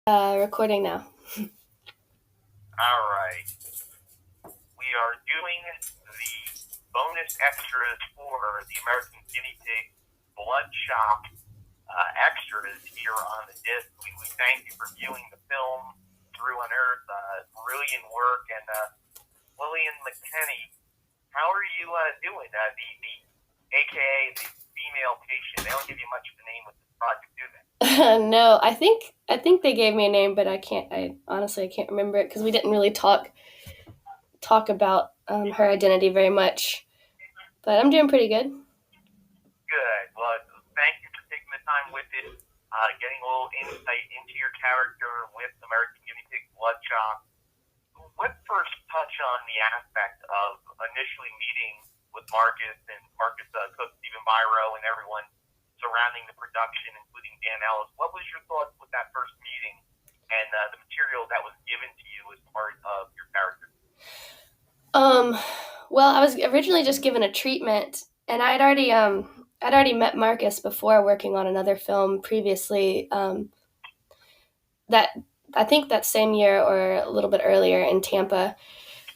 Recording now. All right. We are doing the bonus extras for the American Guinea Pig Bloodshot extras here on the disc. We thank you for viewing the film Through Unearth. Brilliant work. And Lillian McKenney, how are you doing? The AKA the female patient. They don't give you much of a name with this project, do they? No, I think they gave me a name, but I honestly I can't remember it because we didn't really talk about her identity very much. But I'm doing pretty good. Good. Well, thank you for taking the time with it, getting a little insight into your character with American Guinea Pig Bloodshot. Let's first touch on the aspect of initially meeting with Marcus and Marcus Cook, Stephen Biro, and everyone surrounding the production, including Dan Ellis. What was your thoughts with that first meeting and the material that was given to you as part of your character? Well, I was originally just given a treatment, and I'd already met Marcus before working on another film previously. That I think that same year or a little bit earlier in Tampa.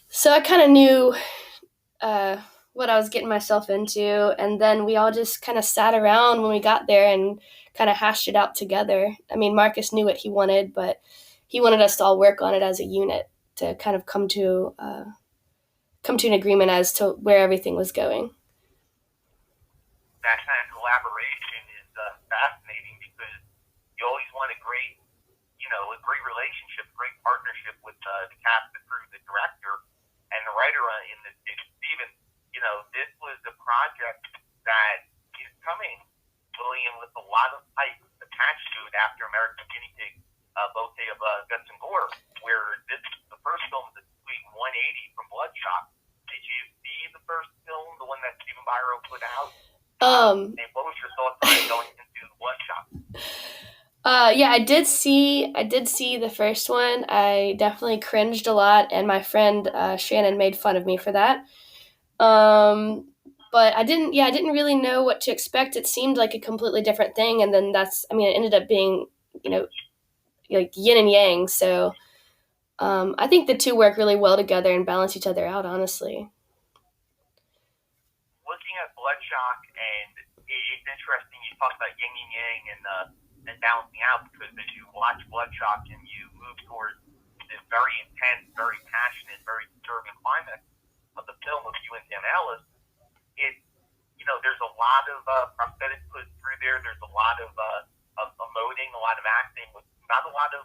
So I kind of knew uh, what I was getting myself into, and then we all just kind of sat around when we got there and kind of hashed it out together. I mean, Marcus knew what he wanted, but he wanted us to all work on it as a unit to kind of come to an agreement as to where everything was going. That kind of collaboration is fascinating because you always want a great relationship, great partnership with the cast, the crew, the director, and the writer in this case, Steven. This was a project that is coming, William, with a lot of hype attached to it after American Guinea Pig, Bote of Guts and Gore, where the first film is a complete 180 from Bloodshot. Did you see the first film, the one that Stephen Biro put out? And what was your thoughts on it going into Bloodshot? Yeah, I did see the first one. I definitely cringed a lot, and my friend Shannon made fun of me for that. Um, but I didn't really know what to expect. It seemed like a completely different thing, and then it ended up being, you know, like yin and yang. So I think the two work really well together and balance each other out. Honestly. Looking at Bloodshot, and it's interesting you talk about yin and yang and balancing out because as you watch Bloodshot and you move towards this very intense, very passionate, very disturbing climax of the film of you and Dan Ellis, it there's a lot of prosthetics put through there. There's a lot of emoting, a lot of acting, with not a lot of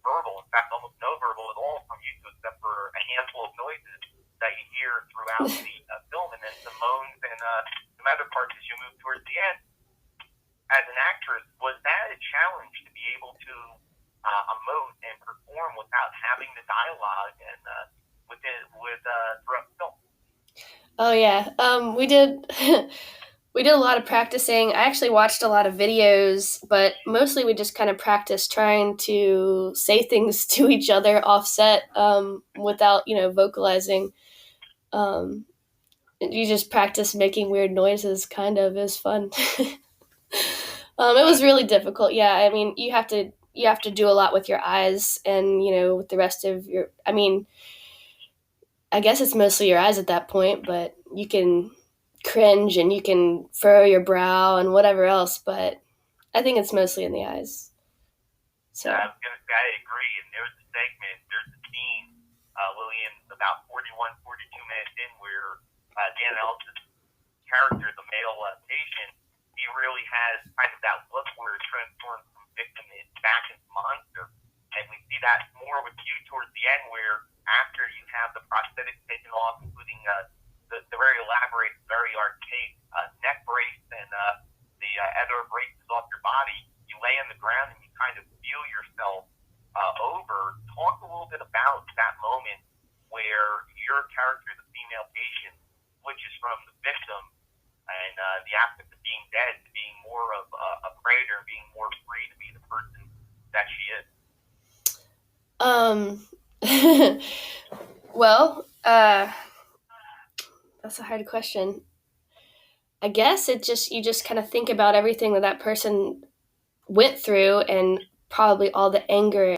verbal. In fact, almost no verbal at all from you two, except for a handful of noises that you hear throughout the film, and then some moans and some other parts as you move towards the end. As an actress, was that a challenge to be able to emote and perform without having the dialogue and throughout the film? Oh yeah, we did. We did a lot of practicing. I actually watched a lot of videos, but mostly we just kind of practiced trying to say things to each other offset without, vocalizing. Um, you just practice making weird noises. Kind of is fun. It was really difficult. Yeah, I mean, you have to do a lot with your eyes, and with the rest of your. I mean, I guess it's mostly your eyes at that point, but you can cringe and you can furrow your brow and whatever else, but I think it's mostly in the eyes. So, I was going to say, I agree. And there's a scene, Lillian, about 41, 42 minutes in, where Dan Ellis' character, the male patient, he really has kind of that look where it transforms from victim back into monster. And we see that more with you towards the end, where after you have the prosthetics taken off, including the very elaborate, very archaic neck brace and the other braces off your body, you lay on the ground and you kind of feel yourself over. Talk a little bit about that moment where your character, the female patient, switches from the victim and the aspect of being dead to being more of a predator, being more free to be the person that she is. um, well, that's a hard question. I guess you just kind of think about everything that person went through and probably all the anger